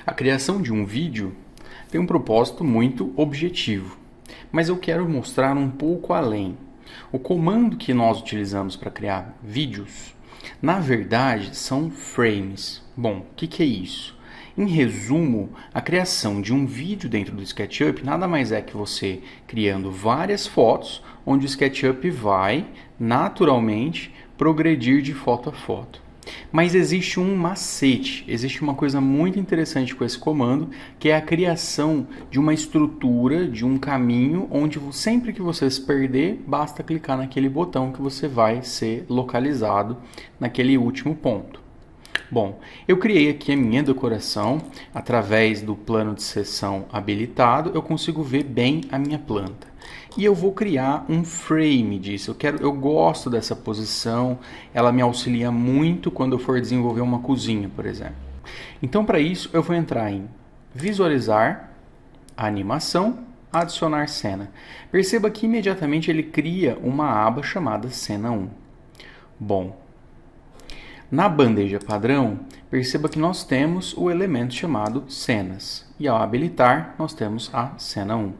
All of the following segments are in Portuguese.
A criação de um vídeo tem um propósito muito objetivo, mas eu quero mostrar um pouco além. O comando que nós utilizamos para criar vídeos, na verdade, são frames. Bom, o que é isso? Em resumo, a criação de um vídeo dentro do SketchUp nada mais é que você criando várias fotos, onde o SketchUp vai, naturalmente, progredir de foto a foto. Mas existe um macete, existe uma coisa muito interessante com esse comando, que é a criação de uma estrutura, de um caminho, onde sempre que você se perder, basta clicar naquele botão que você vai ser localizado naquele último ponto. Bom, eu criei aqui a minha decoração, através do plano de seção habilitado, eu consigo ver bem a minha planta. E eu vou criar um frame disso, eu gosto dessa posição, ela me auxilia muito quando eu for desenvolver uma cozinha, por exemplo. Então, para isso, eu vou entrar em visualizar, animação, adicionar cena. Perceba que imediatamente ele cria uma aba chamada cena 1. Bom, na bandeja padrão, perceba que nós temos o elemento chamado cenas. E ao habilitar, nós temos a cena 1.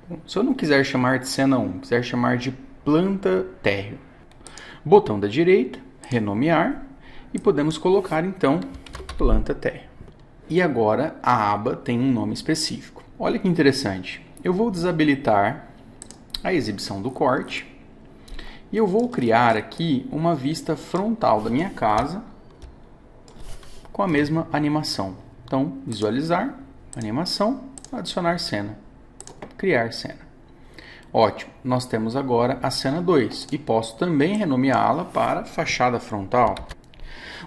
Bom, se eu não quiser chamar de cena 1, quiser chamar de planta térreo, botão da direita, renomear, e podemos colocar então planta térreo. E agora a aba tem um nome específico. Olha que interessante. Eu vou desabilitar a exibição do corte. E eu vou criar aqui uma vista frontal da minha casa com a mesma animação. Então, visualizar, animação, adicionar cena, criar cena. Ótimo, nós temos agora a cena 2 e posso também renomeá-la para fachada frontal.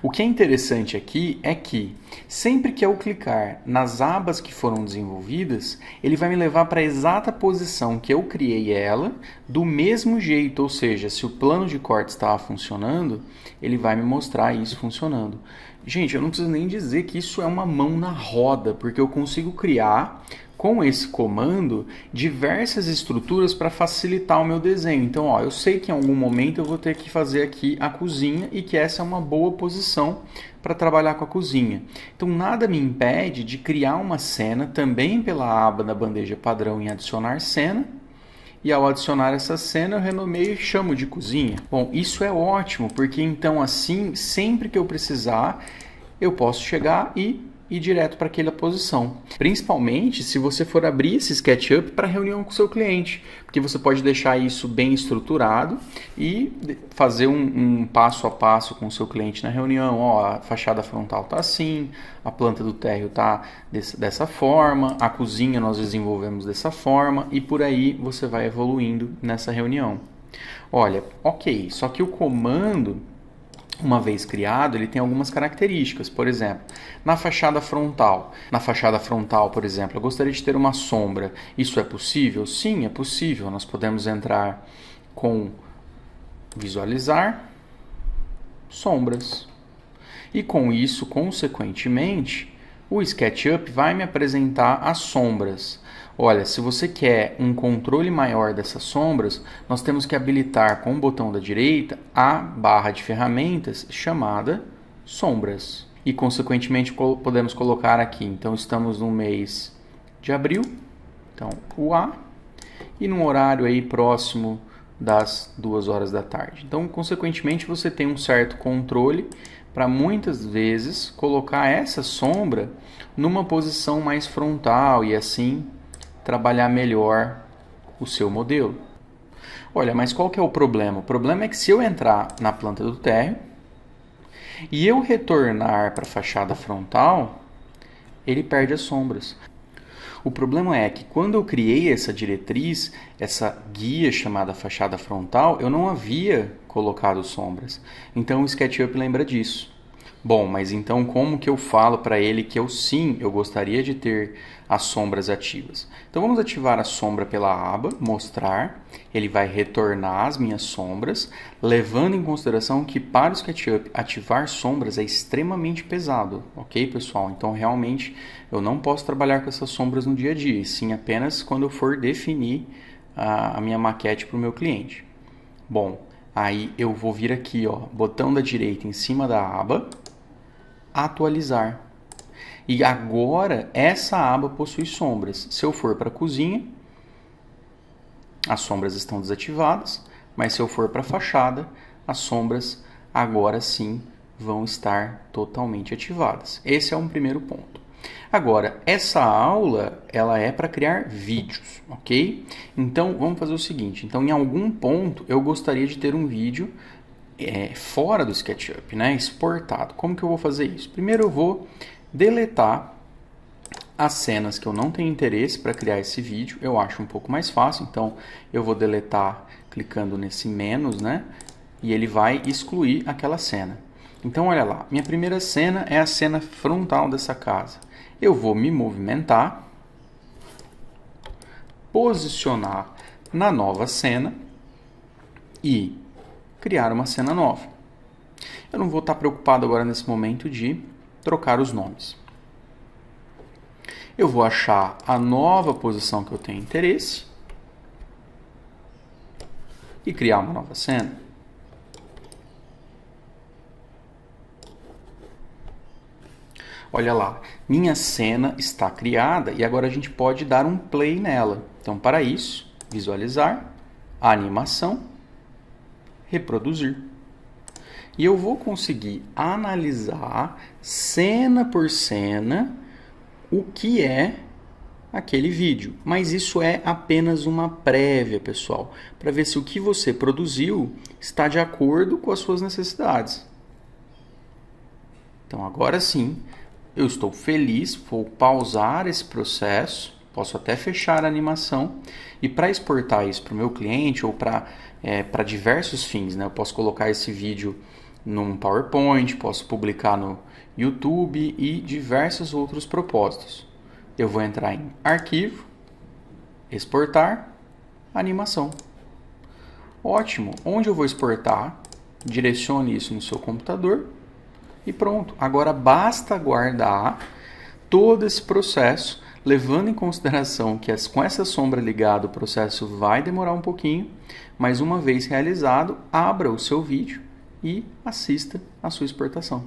O que é interessante aqui é que, sempre que eu clicar nas abas que foram desenvolvidas, ele vai me levar para a exata posição que eu criei ela, do mesmo jeito, ou seja, se o plano de corte estava funcionando, ele vai me mostrar isso funcionando. Gente, eu não preciso nem dizer que isso é uma mão na roda, porque eu consigo criar com esse comando diversas estruturas para facilitar o meu desenho. Então, ó, eu sei que em algum momento eu vou ter que fazer aqui a cozinha e que essa é uma boa posição para trabalhar com a cozinha. Então, nada me impede de criar uma cena também pela aba da bandeja padrão em adicionar cena. E ao adicionar essa cena, eu renomeio e chamo de cozinha. Bom, isso é ótimo, porque então assim, sempre que eu precisar, eu posso chegar e ir direto para aquela posição. Principalmente se você for abrir esse SketchUp para reunião com o seu cliente, porque você pode deixar isso bem estruturado e fazer um passo a passo com o seu cliente na reunião. Ó, a fachada frontal está assim, a planta do térreo está dessa forma, a cozinha nós desenvolvemos dessa forma e por aí você vai evoluindo nessa reunião. Olha, ok, só que o comando, uma vez criado, ele tem algumas características. Por exemplo, na fachada frontal, por exemplo, eu gostaria de ter uma sombra. Isso é possível? Sim, é possível. Nós podemos entrar com visualizar, sombras. E com isso, consequentemente, o SketchUp vai me apresentar as sombras. Olha, se você quer um controle maior dessas sombras, nós temos que habilitar com o botão da direita a barra de ferramentas chamada sombras. E, consequentemente, podemos colocar aqui. Então, estamos no mês de abril, então o A, e num horário aí próximo das 2 horas da tarde. Então, consequentemente, você tem um certo controle para muitas vezes colocar essa sombra numa posição mais frontal e assim trabalhar melhor o seu modelo. Olha, mas qual que é o problema? O problema é que se eu entrar na planta do térreo e eu retornar para a fachada frontal, ele perde as sombras. O problema é que quando eu criei essa diretriz, essa guia chamada fachada frontal, eu não havia colocado sombras. Então o SketchUp lembra disso. Bom, mas então como que eu falo para ele que eu gostaria de ter as sombras ativas? Então vamos ativar a sombra pela aba, mostrar, ele vai retornar as minhas sombras, levando em consideração que para o SketchUp ativar sombras é extremamente pesado, ok pessoal? Então realmente eu não posso trabalhar com essas sombras no dia a dia, sim apenas quando eu for definir a minha maquete para o meu cliente. Bom, aí eu vou vir aqui, ó, botão da direita em cima da aba, atualizar. E agora essa aba possui sombras. Se eu for para a cozinha, as sombras estão desativadas, mas se eu for para a fachada, as sombras agora sim vão estar totalmente ativadas. Esse é um primeiro ponto. Agora, essa aula ela é para criar vídeos, ok? Então, vamos fazer o seguinte. Então, em algum ponto, eu gostaria de ter um vídeo fora do SketchUp, né? Exportado. Como que eu vou fazer isso? Primeiro, eu vou deletar as cenas que eu não tenho interesse para criar esse vídeo. Eu acho um pouco mais fácil. Então, eu vou deletar clicando nesse menos, né? E ele vai excluir aquela cena. Então, olha lá. Minha primeira cena é a cena frontal dessa casa. Eu vou me movimentar, posicionar na nova cena e criar uma cena nova. Eu não vou estar preocupado agora nesse momento de trocar os nomes. Eu vou achar a nova posição que eu tenho interesse e criar uma nova cena. Olha lá, minha cena está criada e agora a gente pode dar um play nela. Então, para isso, visualizar, animação, reproduzir. E eu vou conseguir analisar cena por cena o que é aquele vídeo. Mas isso é apenas uma prévia, pessoal, para ver se o que você produziu está de acordo com as suas necessidades. Então, agora sim, eu estou feliz, vou pausar esse processo, posso até fechar a animação e para exportar isso para o meu cliente ou para diversos fins, né? Eu posso colocar esse vídeo num PowerPoint, posso publicar no YouTube e diversos outros propósitos. Eu vou entrar em Arquivo, Exportar, Animação. Ótimo! Onde eu vou exportar? Direcione isso no seu computador. E pronto, agora basta guardar todo esse processo, levando em consideração que com essa sombra ligada o processo vai demorar um pouquinho, mas uma vez realizado, abra o seu vídeo e assista a sua exportação.